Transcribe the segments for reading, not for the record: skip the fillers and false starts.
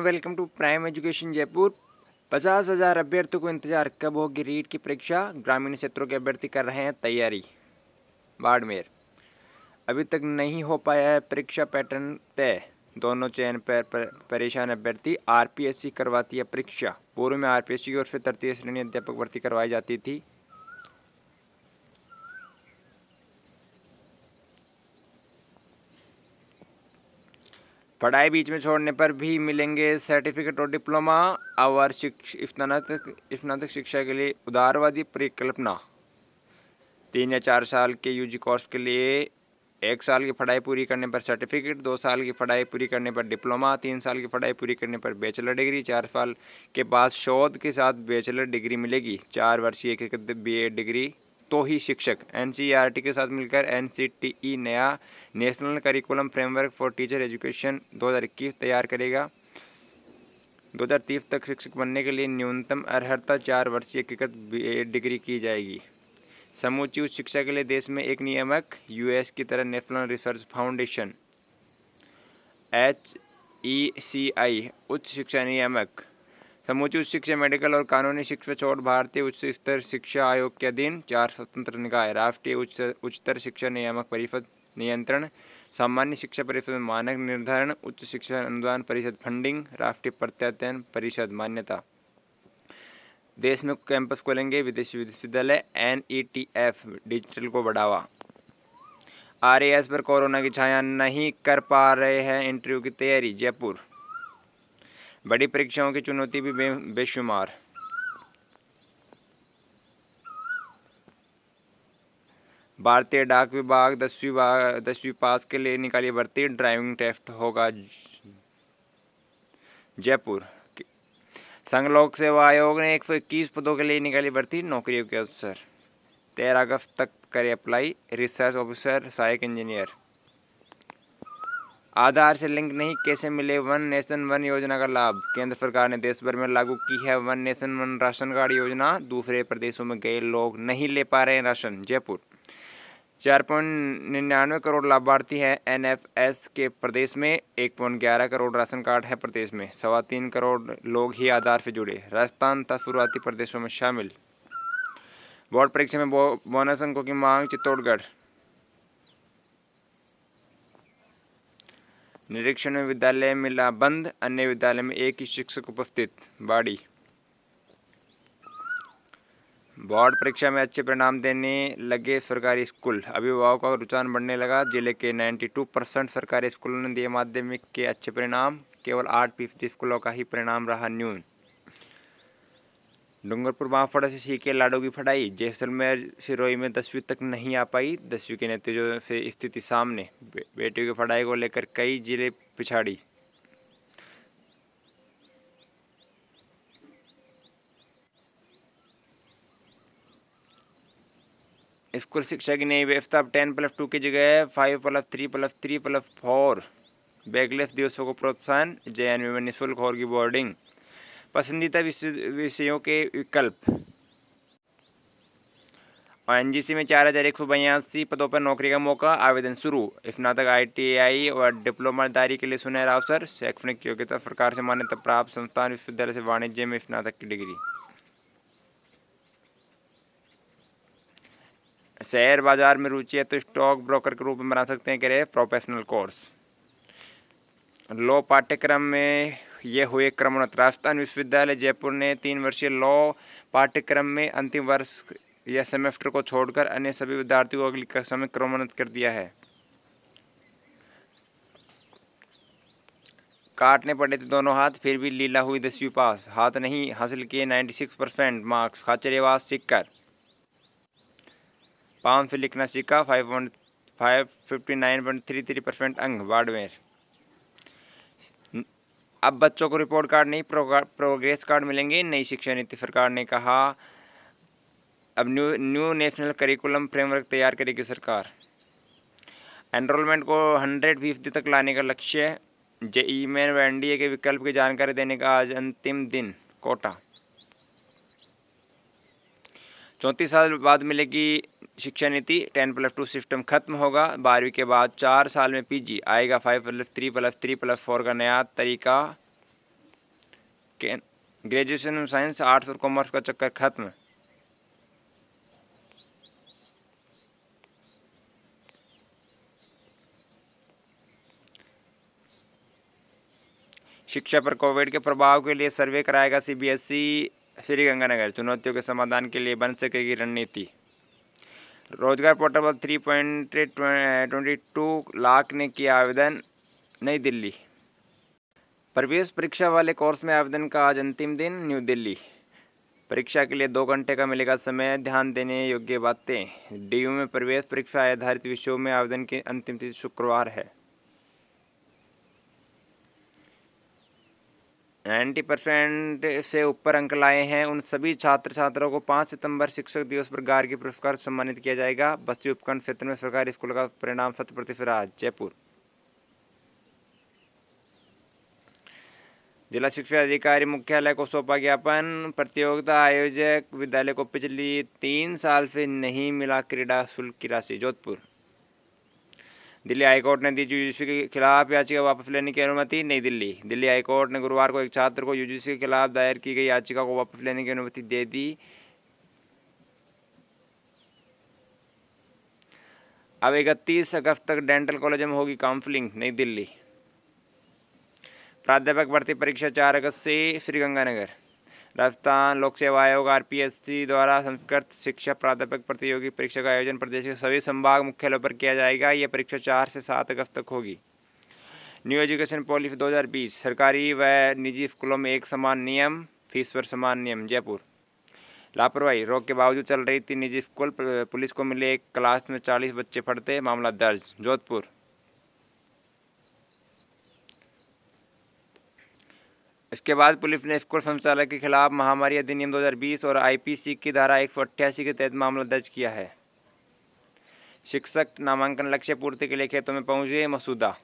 Welcome to Prime Education Jaipur. 50,000 अभ्यर्थियों को इंतजार, कब होगी रीट की परीक्षा? ग्रामीण क्षेत्रों के अभ्यर्थी कर रहे हैं तैयारी। बाड़मेर, अभी तक नहीं हो पाया है परीक्षा पैटर्न तय, दोनों चयन पर परेशान अभ्यर्थी। आरपीएससी करवाती है परीक्षा। पूर्व में आरपीएससी की ओर से तृतीय श्रेणी अध्यापक भर्ती करवाई जाती थी। पढ़ाई बीच में छोड़ने पर भी मिलेंगे सर्टिफिकेट और डिप्लोमा। आवार्षिक स्नातक शिक्षा के लिए उदारवादी परिकल्पना। 3 या 4 साल के यूजी कोर्स के लिए 1 साल की पढ़ाई पूरी करने पर सर्टिफिकेट, 2 साल की पढ़ाई पूरी करने पर डिप्लोमा, 3 साल की पढ़ाई पूरी करने पर बैचलर डिग्री, 4 साल के बाद शोध के साथ बैचलर डिग्री मिलेगी। 4 वर्षीय एकीकृत बीए डिग्री तो ही शिक्षक। एनसीईआरटी के साथ मिलकर एनसीटीई नया national curriculum framework for teacher education 2021 तैयार करेगा। 2030 तक शिक्षक बनने के लिए न्यूनतम अर्हता 4 वर्षीय एकीकृत बीए डिग्री की जाएगी। समूची उच्च शिक्षा के लिए देश में एक नियामक, यूएस की तरह नेशनल रिसर्च फाउंडेशन HECI उच्च शिक्षा नियामक। समूची उच्च शिक्षा, मेडिकल और कानूनी शिक्षा छोड़ भारतीय उच्च स्तर शिक्षा आयोग के अधीन 4 स्वतंत्र निकाय, राष्ट्रीय उच्चतर शिक्षा नियामक परिषद नियंत्रण, सामान्य शिक्षा परिषद मानक निर्धारण, उच्च शिक्षा अनुदान परिषद फंडिंग, राष्ट्रीय प्रत्यायन परिषद मान्यता। देश में कैंपस खोलेंगे विदेशी विश्वविद्यालय। NETF डिजिटल को बढ़ावा। RAS पर कोरोना की छाया, नहीं कर पा रहे हैं इंटरव्यू की तैयारी। जयपुर, बड़ी परीक्षाओं की चुनौती भी बेशुमार। भारतीय डाक विभाग 10वीं पास के लिए निकाली भर्ती, ड्राइविंग टेस्ट होगा। जयपुर, संघ लोक सेवा आयोग ने 121 पदों के लिए निकाली भर्ती, नौकरियों के अवसर। 13 अगस्त तक करे अप्लाई। रिसर्च ऑफिसर, सहायक इंजीनियर। आधार से लिंक नहीं, कैसे मिले वन नेशन वन योजना का लाभ? केंद्र सरकार ने देश भर में लागू की है one nation one ration card योजना। दूसरे प्रदेशों में गए लोग नहीं ले पा रहे हैं राशन। जयपुर, 4.99 करोड़ लाभार्थी है NFS के प्रदेश में। 1.11 करोड़ राशन कार्ड है प्रदेश में। 3.25 करोड़ लोग ही आधार से जुड़े। राजस्थान था शुरुआती प्रदेशों में शामिल। बोर्ड परीक्षा में बोनस अंकों की मांग। चित्तौड़गढ़, निरीक्षण में विद्यालय मिला बंद, अन्य विद्यालय में एक ही शिक्षक उपस्थित। बाड़ी, बोर्ड परीक्षा में अच्छे परिणाम देने लगे सरकारी स्कूल, अभिभावकों का रुझान बढ़ने लगा। जिले के 92% सरकारी स्कूलों ने दिए माध्यमिक के अच्छे परिणाम, केवल 8% स्कूलों का ही परिणाम रहा न्यून। डूंगरपुर बांफड़ा से सीखे लाडो की पढ़ाई, जैसलमेर सिरोही में 10वीं तक नहीं आ पाई। 10वीं के नतीजों से स्थिति सामने, बेटियों की पढ़ाई को लेकर कई जिले पिछाड़ी। स्कूल शिक्षा की नई व्यवस्था, अब 10+2 की जगह 5+3+3+4। बैगलेस दिवसों को प्रोत्साहन, JNU में निःशुल्क होगी बोर्डिंग। पसंदीदा विषयों के विकल्प। ONGC में 4,182 पदों पर नौकरी का मौका, आवेदन शुरू। स्नातक ITI और डिप्लोमा दारी के लिए सुनहरा अवसर। शैक्षणिक योग्यता, सरकार से मान्यता प्राप्त संस्थान विश्वविद्यालय से वाणिज्य में स्नातक की डिग्री। शेयर बाजार में रुचि है तो स्टॉक ब्रोकर के रूप में बना सकते हैं करियर। Professional course. लॉ पाठ्यक्रम में ये हुए क्रमोन्नत। राजस्थान विश्वविद्यालय जयपुर ने 3 वर्षीय लॉ पाठ्यक्रम में अंतिम वर्ष या सेमेस्टर को छोड़कर अन्य सभी विद्यार्थियों को अगली कक्षा में क्रमोन्नत कर दिया है। काटने पड़े थे दोनों हाथ, फिर भी लीला हुई 10वीं पास। हाथ नहीं हासिल किए 96% मार्क्स। खाचरियावास सीखकर पाम से लिखना सीखा, 59.33% अंक। बाड़मेर, अब बच्चों को रिपोर्ट कार्ड नहीं प्रोग्रेस कार्ड मिलेंगे, नई शिक्षा नीति। सरकार ने कहा अब न्यू नेशनल करिकुलम फ्रेमवर्क तैयार करेगी सरकार। एनरोलमेंट को 100% तक लाने का लक्ष्य। JEE में व NDA के विकल्प की जानकारी देने का आज अंतिम दिन। कोटा, 34 साल बाद मिलेगी शिक्षा नीति। 10+2 सिस्टम खत्म होगा। 12वीं के बाद 4 साल में PG आएगा। 5+3+3+4 का नया तरीका। ग्रेजुएशन में साइंस, आर्ट्स और कॉमर्स का चक्कर खत्म। शिक्षा पर कोविड के प्रभाव के लिए सर्वे कराएगा सीबीएसई, श्रीगंगानगर। चुनौतियों के समाधान के लिए बन सकेगी रणनीति। रोजगार पोर्टल पर 3.22 लाख ने किया आवेदन, नई दिल्ली। प्रवेश परीक्षा वाले कोर्स में आवेदन का आज अंतिम दिन, न्यू दिल्ली। परीक्षा के लिए 2 घंटे का मिलेगा समय, ध्यान देने योग्य बातें। डीयू में प्रवेश परीक्षा आधारित विषयों में आवेदन की अंतिम तिथि शुक्रवार है। 90% से ऊपर अंक लाए हैं उन सभी छात्र छात्राओं को 5 सितंबर शिक्षक दिवस पर गार्गी पुरस्कार सम्मानित किया जाएगा। बस्ती उपखंड क्षेत्र में सरकारी स्कूल का परिणाम 100% आज, जयपुर। जिला शिक्षा अधिकारी मुख्यालय को सौंपा ज्ञापन। प्रतियोगिता आयोजक विद्यालय को पिछली 3 साल से नहीं मिला क्रीड़ा शुल्क की राशि, जोधपुर। दिल्ली हाईकोर्ट ने दी यूजीसी के खिलाफ याचिका वापस लेने की अनुमति, नई दिल्ली। दिल्ली हाईकोर्ट ने गुरुवार को एक छात्र को यूजीसी के खिलाफ दायर की गई याचिका को वापस लेने की अनुमति दे दी। अब 31 अगस्त तक डेंटल कॉलेज में होगी काउंसलिंग, नई दिल्ली। प्राध्यापक भर्ती परीक्षा 4 अगस्त से, श्रीगंगानगर। राजस्थान लोक सेवा आयोग आरपीएससी द्वारा संस्कृत शिक्षा प्राध्यापक प्रतियोगी परीक्षा का आयोजन प्रदेश के सभी संभाग मुख्यालयों पर किया जाएगा। यह परीक्षा 4 से 7 अगस्त तक होगी। न्यू एजुकेशन पॉलिसी 2020, सरकारी व निजी स्कूलों में एक समान नियम, फीस पर समान नियम, जयपुर। लापरवाही रोक के बावजूद चल रही थी निजी स्कूल, पुलिस को मिले एक क्लास में 40 बच्चे पढ़ते, मामला दर्ज, जोधपुर। इसके बाद पुलिस ने स्कूल संचालक के खिलाफ महामारी अधिनियम 2020 और आईपीसी की धारा 188 के तहत मामला दर्ज किया है। शिक्षक नामांकन लक्ष्य पूर्ति के लिए खेतों में पहुंचे, मसूदा।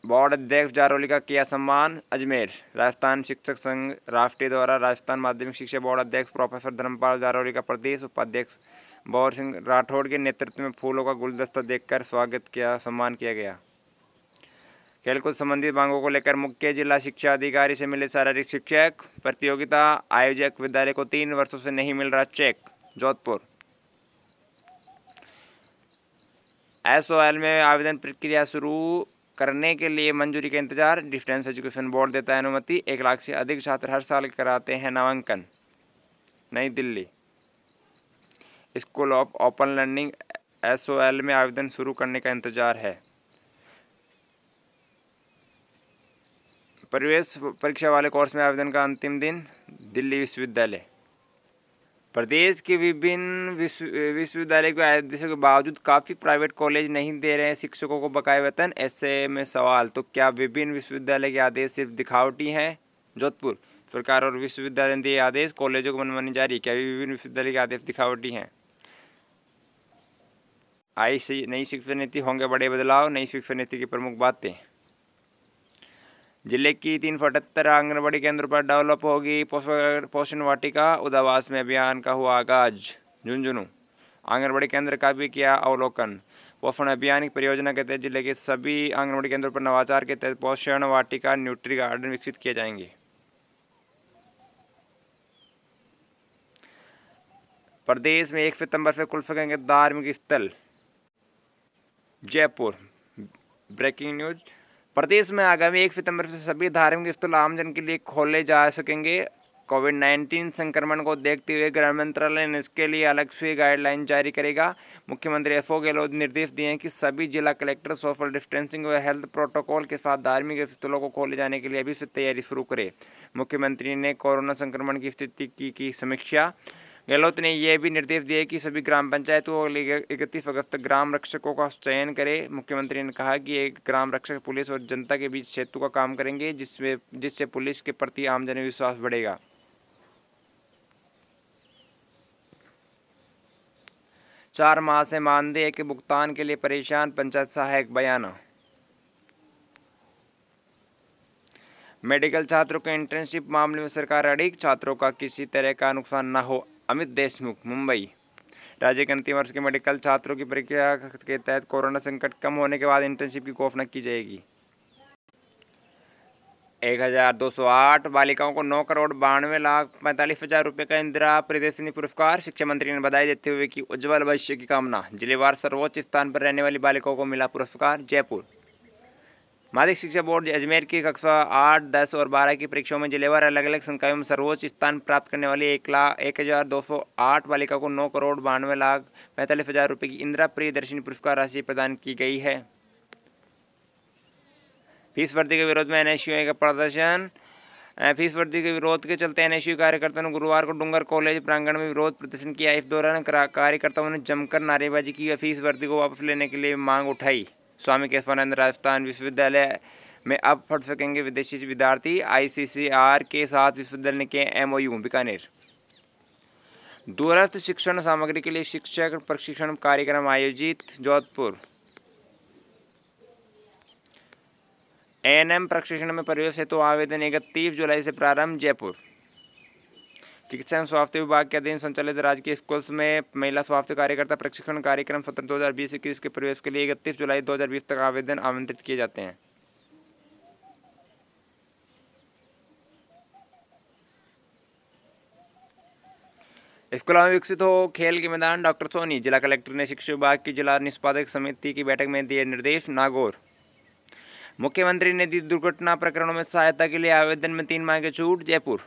बोर्ड अध्यक्ष जारोली का किया सम्मान, अजमेर। राजस्थान शिक्षक संघ राष्ट्रीय द्वारा राजस्थान माध्यमिक शिक्षा बोर्ड अध्यक्ष प्रोफेसर धर्मपाल जारोली का प्रदेश उपाध्यक्ष बौर सिंह राठौड़ के नेतृत्व में फूलों का गुलदस्ता देकर स्वागत किया, सम्मान किया गया। खेलकूद संबंधित मांगों को लेकर मुख्य जिला शिक्षा अधिकारी से मिले शारीरिक शिक्षक। प्रतियोगिता आयोजक विद्यालय को 3 वर्षों से नहीं मिल रहा चेक, जोधपुर। एसओएल में आवेदन प्रक्रिया शुरू करने के लिए मंजूरी का इंतजार, डिस्टेंस एजुकेशन बोर्ड देता है अनुमति। 1 लाख से अधिक छात्र हर साल कराते हैं नामांकन, नई Delhi. School of open learning SOL में आवेदन शुरू करने का इंतजार है। प्रवेश परीक्षा वाले कोर्स में आवेदन का अंतिम दिन, दिल्ली विश्वविद्यालय। प्रदेश के विभिन्न विश्वविद्यालय के आदेशों के बावजूद काफ़ी प्राइवेट कॉलेज नहीं दे रहे हैं शिक्षकों को बकाया वेतन, ऐसे में सवाल, तो क्या विभिन्न विश्वविद्यालय के आदेश सिर्फ दिखावटी हैं, जोधपुर। सरकार और विश्वविद्यालय ने दिए आदेश, कॉलेजों को मनमानी जारी, क्या विभिन्न विश्वविद्यालय के आदेश दिखावटी हैं। आई नई शिक्षा नीति, होंगे बड़े बदलाव, नई शिक्षा नीति की प्रमुख बातें। जिले की 378 आंगनबाड़ी केंद्रों पर डेवलप होगी पोषण वाटिका, उदावास में अभियान का हुआ आगाज, झुंझुनू। आंगनबाड़ी केंद्र का भी किया अवलोकन। पोषण अभियान की परियोजना के तहत जिले के सभी आंगनबाड़ी केंद्रों पर नवाचार के तहत पोषण वाटिका, न्यूट्री गार्डन विकसित किए जाएंगे। प्रदेश में 1 सितंबर से खुल सकेंगे धार्मिक स्थल, जयपुर। ब्रेकिंग न्यूज, प्रदेश में आगामी 1 सितंबर से सभी धार्मिक स्थल आमजन के लिए खोले जा सकेंगे। कोविड-19 संक्रमण को देखते हुए गृह मंत्रालय ने इसके लिए अलग से गाइडलाइन जारी करेगा। मुख्यमंत्री अशोक गहलोत ने निर्देश दिए हैं कि सभी जिला कलेक्टर सोशल डिस्टेंसिंग व हेल्थ प्रोटोकॉल के साथ धार्मिक स्थलों को खोले जाने के लिए अभी से तैयारी शुरू करें। मुख्यमंत्री ने कोरोना संक्रमण की स्थिति की समीक्षा। गहलोत ने यह भी निर्देश दिए कि सभी ग्राम पंचायतों और 31 अगस्त तक ग्राम रक्षकों का चयन करें। मुख्यमंत्री ने कहा कि एक ग्राम रक्षक पुलिस और जनता के बीच सेतु का काम करेंगे, जिससे पुलिस के प्रति आमजन में विश्वास बढ़ेगा। चार माह से मानदेय के भुगतान के लिए परेशान पंचायत सहायक, बयान। मेडिकल छात्रों के इंटर्नशिप मामले में सरकार अड़िग, छात्रों का किसी तरह का नुकसान न हो, अमित देशमुख, मुंबई। राज्य के अंतिम वर्ष के मेडिकल छात्रों की परीक्षा के तहत कोरोना संकट कम होने के बाद इंटर्नशिप की घोषणा की जाएगी। 1208 बालिकाओं को 9,92,45,000 रुपये का इंदिरा प्रियदर्शिनी पुरस्कार। शिक्षा मंत्री ने बधाई देते हुए की उज्जवल भविष्य की कामना। जिलेवार सर्वोच्च स्थान पर रहने वाली बालिकाओं को मिला पुरस्कार। जयपुर माध्यमिक शिक्षा बोर्ड अजमेर की कक्षा 8, 10 और 12 की परीक्षाओं में जिलेवार अलग अलग संकायों में सर्वोच्च स्थान प्राप्त करने वाली 1,1208 बालिकाओं को 9,92,45,000 रुपये की इंदिरा प्रियदर्शिनी पुरस्कार राशि प्रदान की गई है। फीस वृद्धि के विरोध में एनएसयूआई का प्रदर्शन। फीस वृद्धि के विरोध के चलते एनएसयू कार्यकर्ताओं ने गुरुवार को डूंगर कॉलेज प्रांगण में विरोध प्रदर्शन किया। इस दौरान कार्यकर्ताओं ने जमकर नारेबाजी की। फीस वृद्धि को वापस लेने के लिए मांग उठाई। स्वामी केशवानंद राजस्थान विश्वविद्यालय में अब पढ़ सकेंगे विदेशी विद्यार्थी। आईसीसीआर के साथ विश्वविद्यालय के एमओयू। बीकानेर दूरस्थ शिक्षण सामग्री के लिए शिक्षक प्रशिक्षण कार्यक्रम आयोजित। जोधपुर एएनएम प्रशिक्षण में प्रवेश हेतु आवेदन 31 जुलाई से प्रारंभ। जयपुर चिकित्सा एवं स्वास्थ्य विभाग के अधीन संचालित राजकीय स्कूल्स में महिला स्वास्थ्य कार्यकर्ता प्रशिक्षण कार्यक्रम सत्र 2020-21 के प्रवेश के लिए 31 जुलाई 2020 तक आवेदन आमंत्रित किए जाते हैं। स्कूलों में विकसित हो खेल के मैदान। डॉक्टर सोनी। जिला कलेक्टर ने शिक्षा विभाग की जिला निष्पादक समिति की बैठक में दिए निर्देश। नागौर मुख्यमंत्री ने दी दुर्घटना प्रकरणों में सहायता के लिए आवेदन में 3 माह की छूट। जयपुर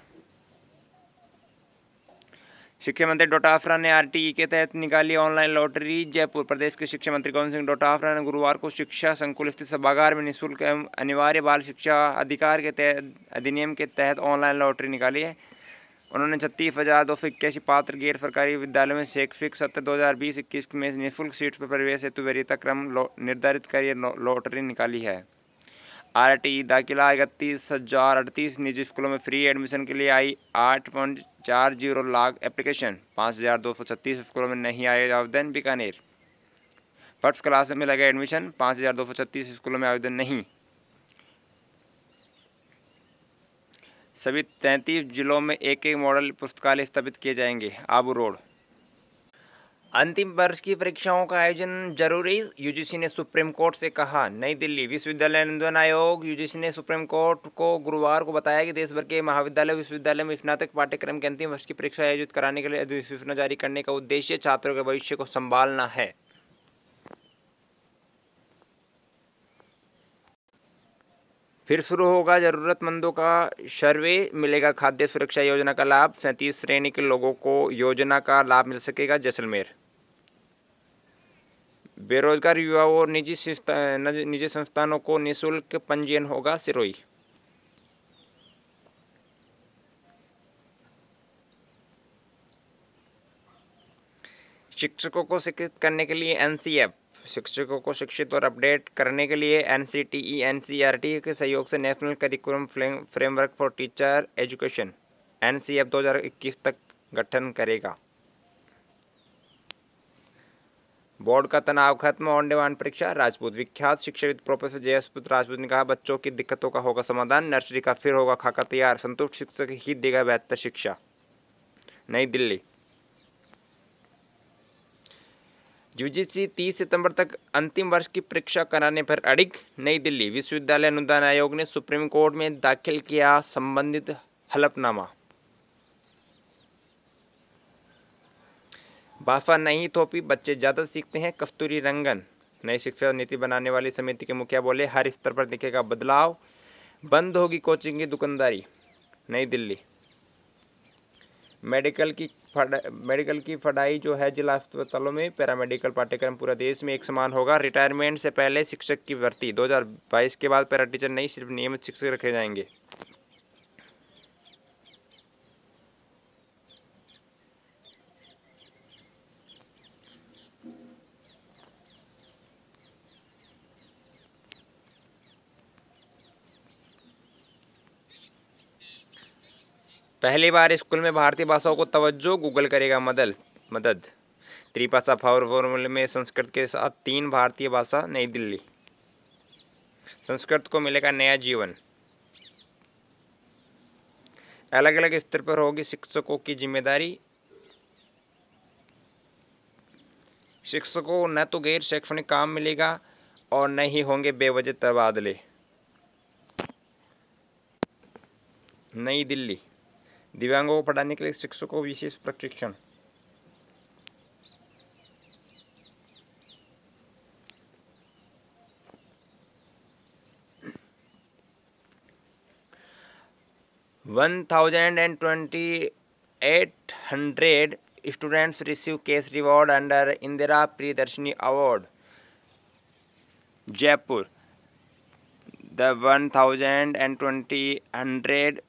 शिक्षा मंत्री डोटाफरा ने आरटीई के तहत निकाली ऑनलाइन लॉटरी। जयपुर प्रदेश के शिक्षा मंत्री गोविंद सिंह डोटाफरा ने गुरुवार को शिक्षा संकुल स्थित सभागार में निःशुल्क एवं अनिवार्य बाल शिक्षा अधिकार के तहत अधिनियम के तहत ऑनलाइन लॉटरी निकाली है। उन्होंने 36,281 पात्र गैर सरकारी विद्यालयों में शैक्षिक सत्र 2020-21 में निःशुल्क सीट पर प्रवेश हेतु वरीयता क्रम निर्धारित कर लॉटरी निकाली है। आरटीई दाखिला 31,038 निजी स्कूलों में फ्री एडमिशन के लिए आई 8.40 लाख एप्लीकेशन। 5,236 स्कूलों में नहीं आए आवेदन। बीकानेर फर्स्ट क्लास में लगा एडमिशन। 5,236 स्कूलों में आवेदन नहीं। सभी 33 जिलों में एक मॉडल पुस्तकालय स्थापित किए जाएंगे। आबू रोड अंतिम वर्ष की परीक्षाओं का आयोजन जरूरी। यूजीसी ने सुप्रीम कोर्ट से कहा। नई दिल्ली विश्वविद्यालय अनुदान आयोग यूजीसी ने सुप्रीम कोर्ट को गुरुवार को बताया कि देश भर के महाविद्यालय विश्वविद्यालय में स्नातक पाठ्यक्रम के अंतिम वर्ष की परीक्षा आयोजित कराने के लिए अधिसूचना जारी करने का उद्देश्य छात्रों के भविष्य को संभालना है। फिर शुरू होगा जरूरतमंदों का सर्वे। मिलेगा खाद्य सुरक्षा योजना का लाभ। 37 श्रेणी के लोगों को योजना का लाभ मिल सकेगा। जैसलमेर बेरोजगार युवाओं और निजी संस्थानों को निःशुल्क पंजीयन होगा। सिरोही शिक्षकों को शिक्षित करने के लिए एनसीएफ। शिक्षकों को शिक्षित और अपडेट करने के लिए एनसीटीई एनसीईआरटी के सहयोग से national curriculum framework for teacher education NCF 2021 तक गठन करेगा। बोर्ड का तनाव खत्म। ऑन डिमांड परीक्षा। राजपूत विख्यात शिक्षाविद प्रोफेसर जयसुत राजपूत ने कहा, बच्चों की दिक्कतों का होगा समाधान। नर्सरी का फिर होगा खाका तैयार। संतुष्ट शिक्षक ही देगा बेहतर शिक्षा। नई दिल्ली यूजीसी 30 सितंबर तक अंतिम वर्ष की परीक्षा कराने पर अड़िग। नई दिल्ली विश्वविद्यालय अनुदान आयोग ने सुप्रीम कोर्ट में दाखिल किया संबंधित हलफनामा। भाषा नहीं थोपी, बच्चे ज़्यादा सीखते हैं। कस्तूरी रंगन नई शिक्षा नीति बनाने वाली समिति के मुखिया बोले, हर स्तर पर दिखेगा बदलाव। बंद होगी कोचिंग की दुकानदारी। नई दिल्ली मेडिकल की पढ़ाई जो है जिला अस्पतालों में पैरामेडिकल पाठ्यक्रम पूरा देश में एक समान होगा। रिटायरमेंट से पहले शिक्षक की भर्ती 2022 के बाद पैरा टीचर नहीं, सिर्फ नियमित शिक्षक रखे जाएंगे। पहली बार स्कूल में भारतीय भाषाओं को तवज्जो, गूगल करेगा मदद। त्रिभाषा फॉर्मूले में संस्कृत के साथ 3 भारतीय भाषा। नई दिल्ली संस्कृत को मिलेगा नया जीवन। अलग अलग स्तर पर होगी शिक्षकों की जिम्मेदारी। शिक्षकों को न तो गैर शैक्षणिक काम मिलेगा और न ही होंगे बेवजह तबादले। नई दिल्ली, दिव्यांगों को पढ़ाने के लिए शिक्षकों को विशेष प्रशिक्षण। $1,800 students receive cash reward under Indira Priyadarshini Award. Jaipur, the 1,200